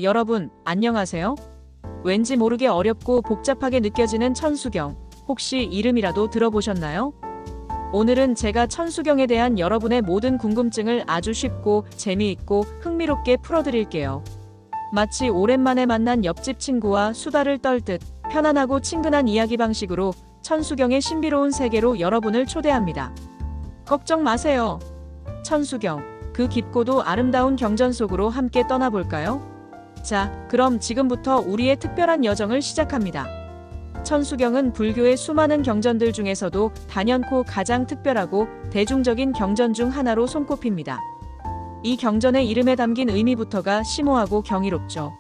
여러분, 안녕하세요. 왠지 모르게 어렵고 복잡하게 느껴지는 천수경, 혹시 이름이라도 들어보셨나요? 오늘은 제가 천수경에 대한 여러분의 모든 궁금증을 아주 쉽고 재미있고 흥미롭게 풀어드릴게요. 마치 오랜만에 만난 옆집 친구와 수다를 떨듯 편안하고 친근한 이야기 방식으로 천수경의 신비로운 세계로 여러분을 초대합니다. 걱정 마세요. 천수경, 그 깊고도 아름다운 경전 속으로 함께 떠나볼까요? 자, 그럼 지금부터 우리의 특별한 여정을 시작합니다. 천수경은 불교의 수많은 경전들 중에서도 단연코 가장 특별하고 대중적인 경전 중 하나로 손꼽힙니다. 이 경전의 이름에 담긴 의미부터가 심오하고 경이롭죠.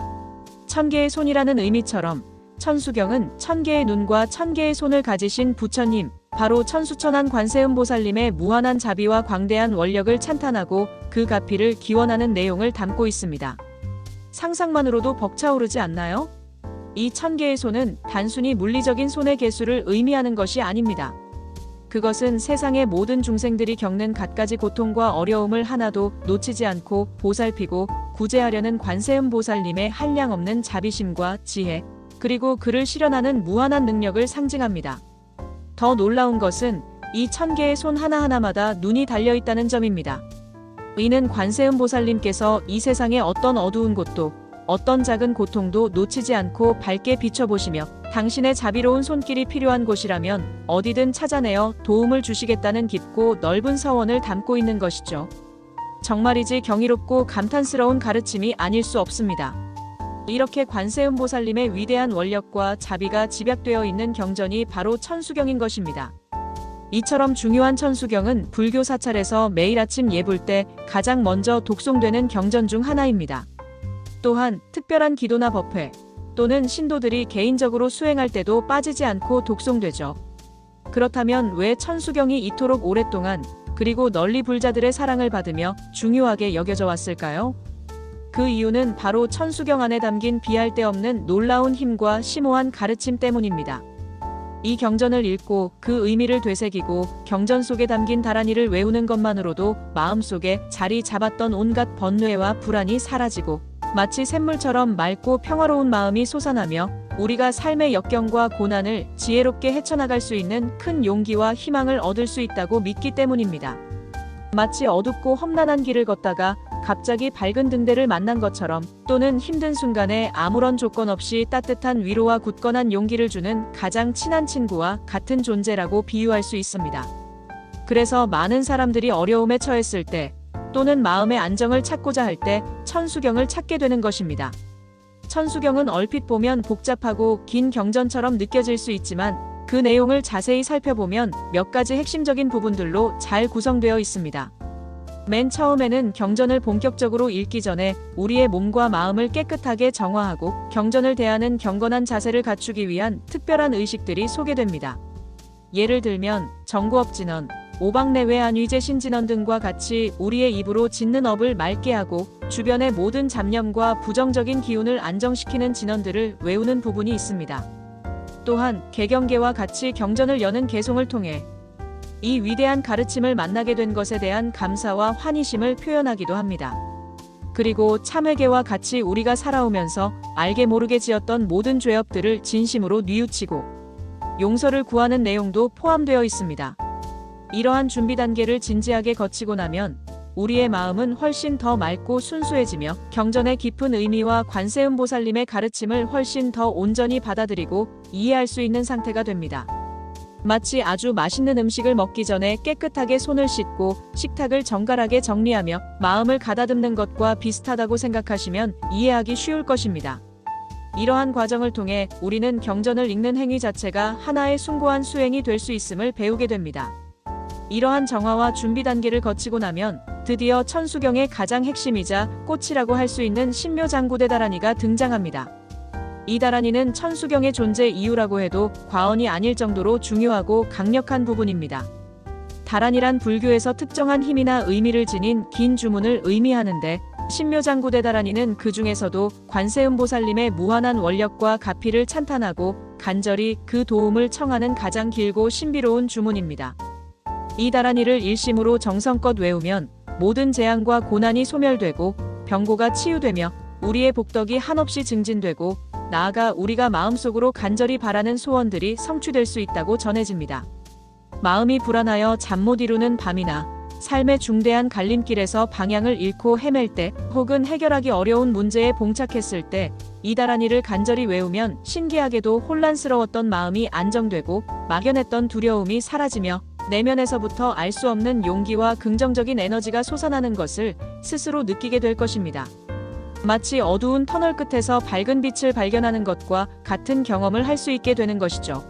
천개의 손이라는 의미처럼 천수경은 천개의 눈과 천개의 손을 가지신 부처님, 바로 천수천한 관세음보살님의 무한한 자비와 광대한 원력을 찬탄하고 그 가피를 기원하는 내용을 담고 있습니다. 상상만으로도 벅차오르지 않나요? 이 천개의 손은 단순히 물리적인 손의 개수를 의미하는 것이 아닙니다. 그것은 세상의 모든 중생들이 겪는 갖가지 고통과 어려움을 하나도 놓치지 않고 보살피고 구제하려는 관세음보살님의 한량없는 자비심과 지혜, 그리고 그를 실현하는 무한한 능력을 상징합니다. 더 놀라운 것은 이 천개의 손 하나하나마다 눈이 달려있다는 점입니다. 이는 관세음보살님께서 이 세상의 어떤 어두운 곳도, 어떤 작은 고통도 놓치지 않고 밝게 비춰보시며 당신의 자비로운 손길이 필요한 곳이라면 어디든 찾아내어 도움을 주시겠다는 깊고 넓은 서원을 담고 있는 것이죠. 정말이지 경이롭고 감탄스러운 가르침이 아닐 수 없습니다. 이렇게 관세음보살님의 위대한 원력과 자비가 집약되어 있는 경전이 바로 천수경인 것입니다. 이처럼 중요한 천수경은 불교 사찰에서 매일 아침 예불 때 가장 먼저 독송되는 경전 중 하나입니다. 또한 특별한 기도나 법회 또는 신도들이 개인적으로 수행할 때도 빠지지 않고 독송되죠. 그렇다면 왜 천수경이 이토록 오랫동안 그리고 널리 불자들의 사랑을 받으며 중요하게 여겨져 왔을까요? 그 이유는 바로 천수경 안에 담긴 비할 데 없는 놀라운 힘과 심오한 가르침 때문입니다. 이 경전을 읽고 그 의미를 되새기고 경전 속에 담긴 다라니를 외우는 것만으로도 마음속에 자리 잡았던 온갖 번뇌와 불안이 사라지고 마치 샘물처럼 맑고 평화로운 마음이 솟아나며 우리가 삶의 역경과 고난을 지혜롭게 헤쳐나갈 수 있는 큰 용기와 희망을 얻을 수 있다고 믿기 때문입니다. 마치 어둡고 험난한 길을 걷다가 갑자기 밝은 등대를 만난 것처럼, 또는 힘든 순간에 아무런 조건 없이 따뜻한 위로와 굳건한 용기를 주는 가장 친한 친구와 같은 존재라고 비유할 수 있습니다. 그래서 많은 사람들이 어려움에 처했을 때, 또는 마음의 안정을 찾고자 할 때 천수경을 찾게 되는 것입니다. 천수경은 얼핏 보면 복잡하고 긴 경전처럼 느껴질 수 있지만 그 내용을 자세히 살펴보면 몇 가지 핵심적인 부분들로 잘 구성되어 있습니다. 맨 처음에는 경전을 본격적으로 읽기 전에 우리의 몸과 마음을 깨끗하게 정화하고 경전을 대하는 경건한 자세를 갖추기 위한 특별한 의식들이 소개됩니다. 예를 들면 정구업진언, 오박내외안위제신진언 등과 같이 우리의 입으로 짓는 업을 맑게 하고 주변의 모든 잡념과 부정적인 기운을 안정시키는 진언들을 외우는 부분이 있습니다. 또한 개경계와 같이 경전을 여는 개송을 통해 이 위대한 가르침을 만나게 된 것에 대한 감사와 환희심을 표현하기도 합니다. 그리고 참회계와 같이 우리가 살아오면서 알게 모르게 지었던 모든 죄업들을 진심으로 뉘우치고 용서를 구하는 내용도 포함되어 있습니다. 이러한 준비 단계를 진지하게 거치고 나면 우리의 마음은 훨씬 더 맑고 순수해지며 경전의 깊은 의미와 관세음보살님의 가르침을 훨씬 더 온전히 받아들이고 이해할 수 있는 상태가 됩니다. 마치 아주 맛있는 음식을 먹기 전에 깨끗하게 손을 씻고 식탁을 정갈하게 정리하며 마음을 가다듬는 것과 비슷하다고 생각하시면 이해하기 쉬울 것입니다. 이러한 과정을 통해 우리는 경전을 읽는 행위 자체가 하나의 숭고한 수행이 될 수 있음을 배우게 됩니다. 이러한 정화와 준비 단계를 거치고 나면 드디어 천수경의 가장 핵심이자 꽃이라고 할 수 있는 신묘장구대 다라니가 등장합니다. 이 다라니는 천수경의 존재 이유라고 해도 과언이 아닐 정도로 중요하고 강력한 부분입니다. 다란이란 불교에서 특정한 힘이나 의미를 지닌 긴 주문을 의미하는데, 신묘장구대 다라니는 그 중에서도 관세음보살님의 무한한 원력과 가피를 찬탄하고 간절히 그 도움을 청하는 가장 길고 신비로운 주문입니다. 이 다라니를 일심으로 정성껏 외우면 모든 재앙과 고난이 소멸되고 병고가 치유되며 우리의 복덕이 한없이 증진되고 나아가 우리가 마음속으로 간절히 바라는 소원들이 성취될 수 있다고 전해집니다. 마음이 불안하여 잠 못 이루는 밤이나 삶의 중대한 갈림길에서 방향을 잃고 헤맬 때 혹은 해결하기 어려운 문제에 봉착했을 때 이다라니를 간절히 외우면 신기하게도 혼란스러웠던 마음이 안정되고 막연했던 두려움이 사라지며 내면에서부터 알 수 없는 용기와 긍정적인 에너지가 솟아나는 것을 스스로 느끼게 될 것입니다. 마치 어두운 터널 끝에서 밝은 빛을 발견하는 것과 같은 경험을 할 수 있게 되는 것이죠.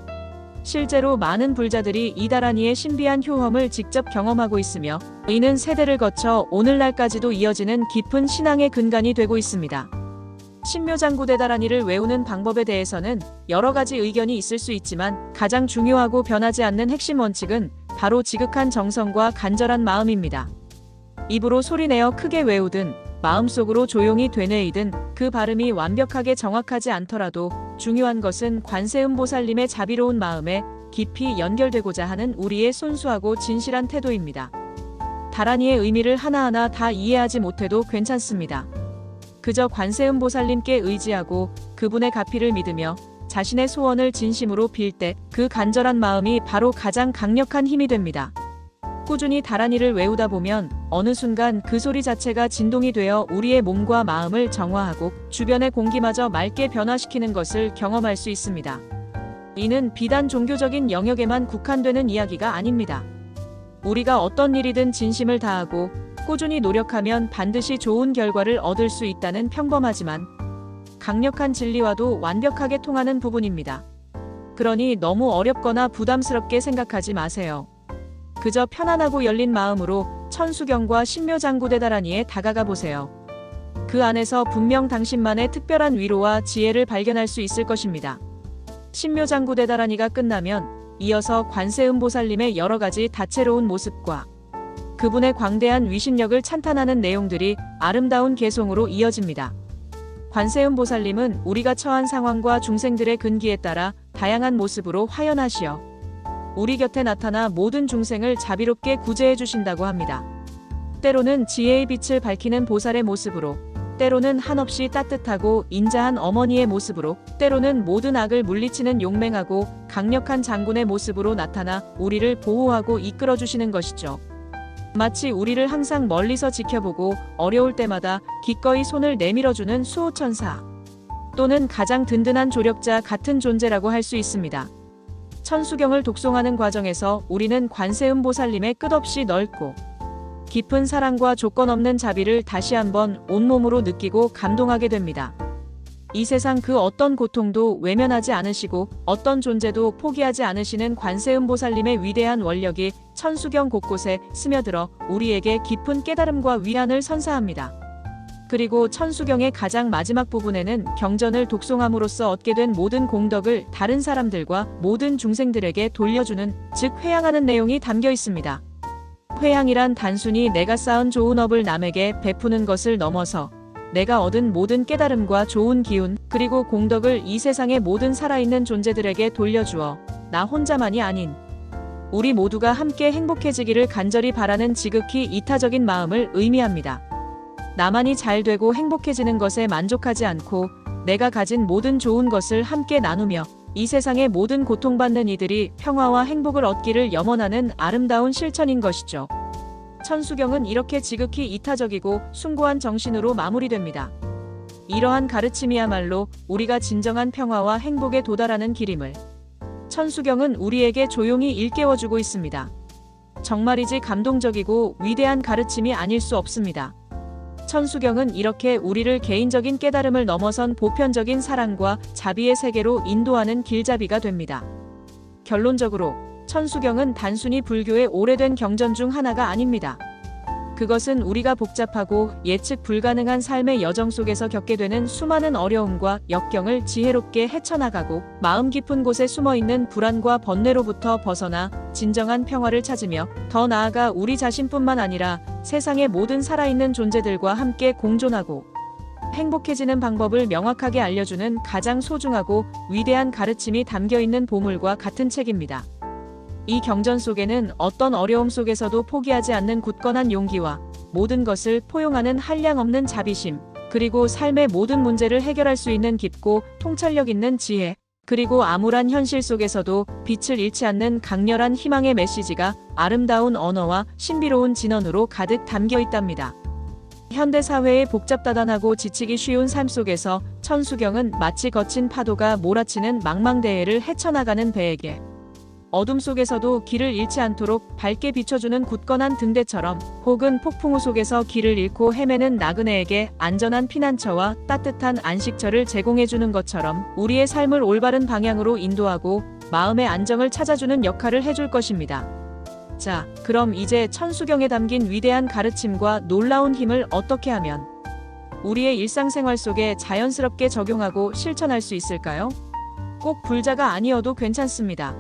실제로 많은 불자들이 이다라니의 신비한 효험을 직접 경험하고 있으며 이는 세대를 거쳐 오늘날까지도 이어지는 깊은 신앙의 근간이 되고 있습니다. 신묘장구대다라니를 외우는 방법에 대해서는 여러 가지 의견이 있을 수 있지만 가장 중요하고 변하지 않는 핵심 원칙은 바로 지극한 정성과 간절한 마음입니다. 입으로 소리내어 크게 외우든 마음속으로 조용히 되뇌이든 그 발음이 완벽하게 정확하지 않더라도 중요한 것은 관세음보살님의 자비로운 마음에 깊이 연결되고자 하는 우리의 순수하고 진실한 태도입니다. 다라니의 의미를 하나하나 다 이해하지 못해도 괜찮습니다. 그저 관세음보살님께 의지하고 그분의 가피를 믿으며 자신의 소원을 진심으로 빌 때 그 간절한 마음이 바로 가장 강력한 힘이 됩니다. 꾸준히 다라니를 외우다 보면 어느 순간 그 소리 자체가 진동이 되어 우리의 몸과 마음을 정화하고 주변의 공기마저 맑게 변화시키는 것을 경험할 수 있습니다. 이는 비단 종교적인 영역에만 국한되는 이야기가 아닙니다. 우리가 어떤 일이든 진심을 다하고 꾸준히 노력하면 반드시 좋은 결과를 얻을 수 있다는 평범하지만 강력한 진리와도 완벽하게 통하는 부분입니다. 그러니 너무 어렵거나 부담스럽게 생각하지 마세요. 그저 편안하고 열린 마음으로 천수경과 신묘장구대다라니에 다가가 보세요. 그 안에서 분명 당신만의 특별한 위로와 지혜를 발견할 수 있을 것입니다. 신묘장구대다라니가 끝나면 이어서 관세음보살님의 여러 가지 다채로운 모습과 그분의 광대한 위신력을 찬탄하는 내용들이 아름다운 개송으로 이어집니다. 관세음보살님은 우리가 처한 상황과 중생들의 근기에 따라 다양한 모습으로 화연하시어 우리 곁에 나타나 모든 중생을 자비롭게 구제해 주신다고 합니다. 때로는 지혜의 빛을 밝히는 보살의 모습으로, 때로는 한없이 따뜻하고 인자한 어머니의 모습으로, 때로는 모든 악을 물리치는 용맹하고 강력한 장군의 모습으로 나타나 우리를 보호하고 이끌어 주시는 것이죠. 마치 우리를 항상 멀리서 지켜보고 어려울 때마다 기꺼이 손을 내밀어주는 수호천사 또는 가장 든든한 조력자 같은 존재라고 할 수 있습니다. 천수경을 독송하는 과정에서 우리는 관세음보살님의 끝없이 넓고 깊은 사랑과 조건 없는 자비를 다시 한번 온몸으로 느끼고 감동하게 됩니다. 이 세상 그 어떤 고통도 외면하지 않으시고 어떤 존재도 포기하지 않으시는 관세음보살님의 위대한 원력이 천수경 곳곳에 스며들어 우리에게 깊은 깨달음과 위안을 선사합니다. 그리고 천수경의 가장 마지막 부분에는 경전을 독송함으로써 얻게 된 모든 공덕을 다른 사람들과 모든 중생들에게 돌려주는, 즉 회양하는 내용이 담겨 있습니다. 회양이란 단순히 내가 쌓은 좋은 업을 남에게 베푸는 것을 넘어서 내가 얻은 모든 깨달음과 좋은 기운, 그리고 공덕을 이 세상의 모든 살아있는 존재들에게 돌려주어 나 혼자만이 아닌 우리 모두가 함께 행복해지기를 간절히 바라는 지극히 이타적인 마음을 의미합니다. 나만이 잘 되고 행복해지는 것에 만족하지 않고 내가 가진 모든 좋은 것을 함께 나누며 이 세상의 모든 고통받는 이들이 평화와 행복을 얻기를 염원하는 아름다운 실천인 것이죠. 천수경은 이렇게 지극히 이타적이고 숭고한 정신으로 마무리됩니다. 이러한 가르침이야말로 우리가 진정한 평화와 행복에 도달하는 길임을 천수경은 우리에게 조용히 일깨워주고 있습니다. 정말이지 감동적이고 위대한 가르침이 아닐 수 없습니다. 천수경은 이렇게 우리를 개인적인 깨달음을 넘어선 보편적인 사랑과 자비의 세계로 인도하는 길잡이가 됩니다. 결론적으로 천수경은 단순히 불교의 오래된 경전 중 하나가 아닙니다. 그것은 우리가 복잡하고 예측 불가능한 삶의 여정 속에서 겪게 되는 수많은 어려움과 역경을 지혜롭게 헤쳐나가고 마음 깊은 곳에 숨어있는 불안과 번뇌로부터 벗어나 진정한 평화를 찾으며 더 나아가 우리 자신뿐만 아니라 세상의 모든 살아있는 존재들과 함께 공존하고 행복해지는 방법을 명확하게 알려주는 가장 소중하고 위대한 가르침이 담겨있는 보물과 같은 책입니다. 이 경전 속에는 어떤 어려움 속에서도 포기하지 않는 굳건한 용기와 모든 것을 포용하는 한량없는 자비심, 그리고 삶의 모든 문제를 해결할 수 있는 깊고 통찰력 있는 지혜, 그리고 암울한 현실 속에서도 빛을 잃지 않는 강렬한 희망의 메시지가 아름다운 언어와 신비로운 진언으로 가득 담겨 있답니다. 현대 사회의 복잡다단하고 지치기 쉬운 삶 속에서 천수경은 마치 거친 파도가 몰아치는 망망대해를 헤쳐나가는 배에게 어둠 속에서도 길을 잃지 않도록 밝게 비춰주는 굳건한 등대처럼, 혹은 폭풍우 속에서 길을 잃고 헤매는 나그네에게 안전한 피난처와 따뜻한 안식처를 제공해주는 것처럼 우리의 삶을 올바른 방향으로 인도하고 마음의 안정을 찾아주는 역할을 해줄 것입니다. 자, 그럼 이제 천수경에 담긴 위대한 가르침과 놀라운 힘을 어떻게 하면 우리의 일상생활 속에 자연스럽게 적용하고 실천할 수 있을까요? 꼭 불자가 아니어도 괜찮습니다.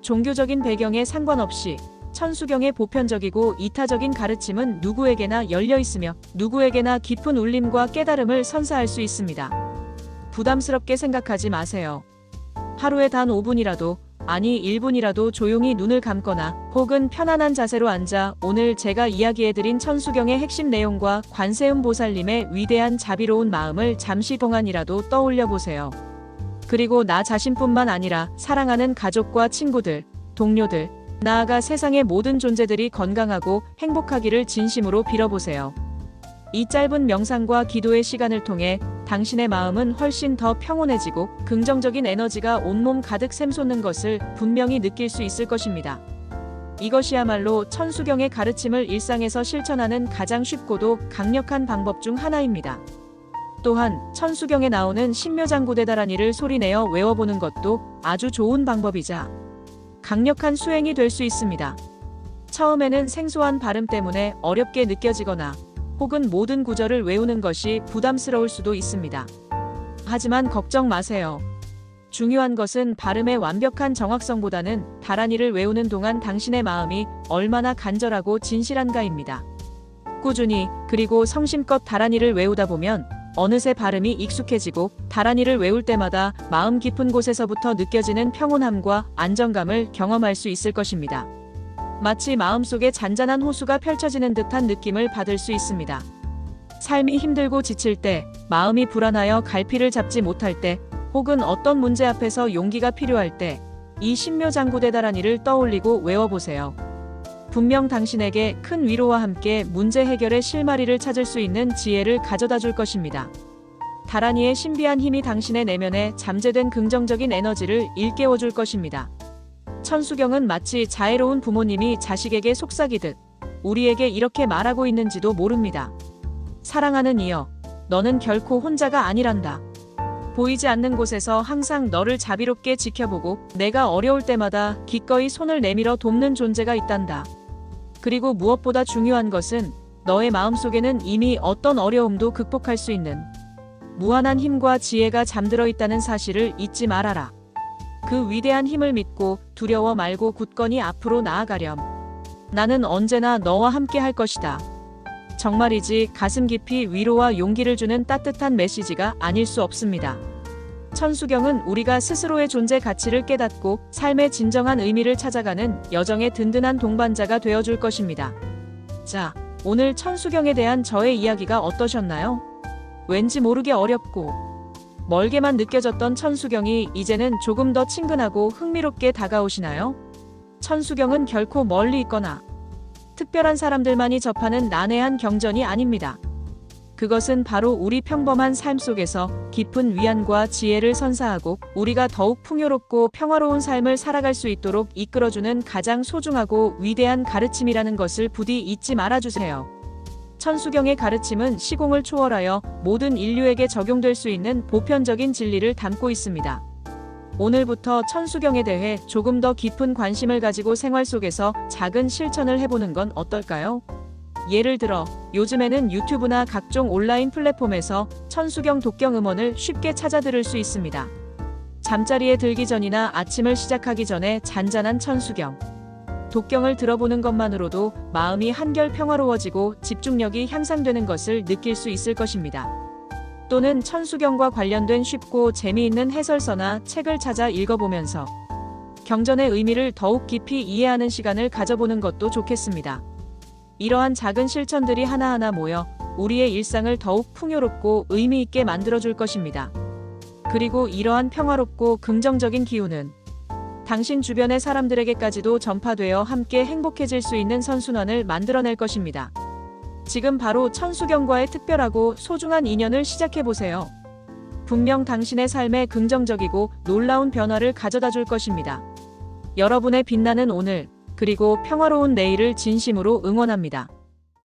종교적인 배경에 상관없이 천수경의 보편적이고 이타적인 가르침은 누구에게나 열려 있으며 누구에게나 깊은 울림과 깨달음을 선사할 수 있습니다. 부담스럽게 생각하지 마세요. 하루에 단 5분이라도, 아니 1분이라도 조용히 눈을 감거나 혹은 편안한 자세로 앉아 오늘 제가 이야기해드린 천수경의 핵심 내용과 관세음 보살님의 위대한 자비로운 마음을 잠시 동안이라도 떠올려 보세요. 그리고 나 자신뿐만 아니라 사랑하는 가족과 친구들, 동료들, 나아가 세상의 모든 존재들이 건강하고 행복하기를 진심으로 빌어보세요. 이 짧은 명상과 기도의 시간을 통해 당신의 마음은 훨씬 더 평온해지고 긍정적인 에너지가 온몸 가득 샘솟는 것을 분명히 느낄 수 있을 것입니다. 이것이야말로 천수경의 가르침을 일상에서 실천하는 가장 쉽고도 강력한 방법 중 하나입니다. 또한 천수경에 나오는 신묘장구대다라니를 소리내어 외워보는 것도 아주 좋은 방법이자 강력한 수행이 될 수 있습니다. 처음에는 생소한 발음 때문에 어렵게 느껴지거나 혹은 모든 구절을 외우는 것이 부담스러울 수도 있습니다. 하지만 걱정 마세요. 중요한 것은 발음의 완벽한 정확성보다는 다라니를 외우는 동안 당신의 마음이 얼마나 간절하고 진실한가입니다. 꾸준히 그리고 성심껏 다라니를 외우다 보면 어느새 발음이 익숙해지고 다라니를 외울 때마다 마음 깊은 곳에서부터 느껴지는 평온함과 안정감을 경험할 수 있을 것입니다. 마치 마음속에 잔잔한 호수가 펼쳐지는 듯한 느낌을 받을 수 있습니다. 삶이 힘들고 지칠 때, 마음이 불안하여 갈피를 잡지 못할 때, 혹은 어떤 문제 앞에서 용기가 필요할 때, 이 신묘장구대다라니를 떠올리고 외워보세요. 분명 당신에게 큰 위로와 함께 문제 해결의 실마리를 찾을 수 있는 지혜를 가져다 줄 것입니다. 다라니의 신비한 힘이 당신의 내면에 잠재된 긍정적인 에너지를 일깨워 줄 것입니다. 천수경은 마치 자애로운 부모님이 자식에게 속삭이듯 우리에게 이렇게 말하고 있는지도 모릅니다. 사랑하는 이여, 너는 결코 혼자가 아니란다. 보이지 않는 곳에서 항상 너를 자비롭게 지켜보고 내가 어려울 때마다 기꺼이 손을 내밀어 돕는 존재가 있단다. 그리고 무엇보다 중요한 것은 너의 마음속에는 이미 어떤 어려움도 극복할 수 있는 무한한 힘과 지혜가 잠들어 있다는 사실을 잊지 말아라. 그 위대한 힘을 믿고 두려워 말고 굳건히 앞으로 나아가렴. 나는 언제나 너와 함께 할 것이다. 정말이지 가슴 깊이 위로와 용기를 주는 따뜻한 메시지가 아닐 수 없습니다. 천수경은 우리가 스스로의 존재 가치를 깨닫고 삶의 진정한 의미를 찾아가는 여정의 든든한 동반자가 되어줄 것입니다. 자, 오늘 천수경에 대한 저의 이야기가 어떠셨나요? 왠지 모르게 어렵고 멀게만 느껴졌던 천수경이 이제는 조금 더 친근하고 흥미롭게 다가오시나요? 천수경은 결코 멀리 있거나 특별한 사람들만이 접하는 난해한 경전이 아닙니다. 그것은 바로 우리 평범한 삶 속에서 깊은 위안과 지혜를 선사하고 우리가 더욱 풍요롭고 평화로운 삶을 살아갈 수 있도록 이끌어주는 가장 소중하고 위대한 가르침이라는 것을 부디 잊지 말아주세요. 천수경의 가르침은 시공을 초월하여 모든 인류에게 적용될 수 있는 보편적인 진리를 담고 있습니다. 오늘부터 천수경에 대해 조금 더 깊은 관심을 가지고 생활 속에서 작은 실천을 해보는 건 어떨까요? 예를 들어 요즘에는 유튜브나 각종 온라인 플랫폼에서 천수경 독경 음원을 쉽게 찾아 들을 수 있습니다. 잠자리에 들기 전이나 아침을 시작하기 전에 잔잔한 천수경, 독경을 들어보는 것만으로도 마음이 한결 평화로워지고 집중력이 향상되는 것을 느낄 수 있을 것입니다. 또는 천수경과 관련된 쉽고 재미있는 해설서나 책을 찾아 읽어보면서 경전의 의미를 더욱 깊이 이해하는 시간을 가져보는 것도 좋겠습니다. 이러한 작은 실천들이 하나하나 모여 우리의 일상을 더욱 풍요롭고 의미 있게 만들어줄 것입니다. 그리고 이러한 평화롭고 긍정적인 기운은 당신 주변의 사람들에게까지도 전파되어 함께 행복해질 수 있는 선순환을 만들어낼 것입니다. 지금 바로 천수경과의 특별하고 소중한 인연을 시작해보세요. 분명 당신의 삶에 긍정적이고 놀라운 변화를 가져다 줄 것입니다. 여러분의 빛나는 오늘, 그리고 평화로운 내일을 진심으로 응원합니다.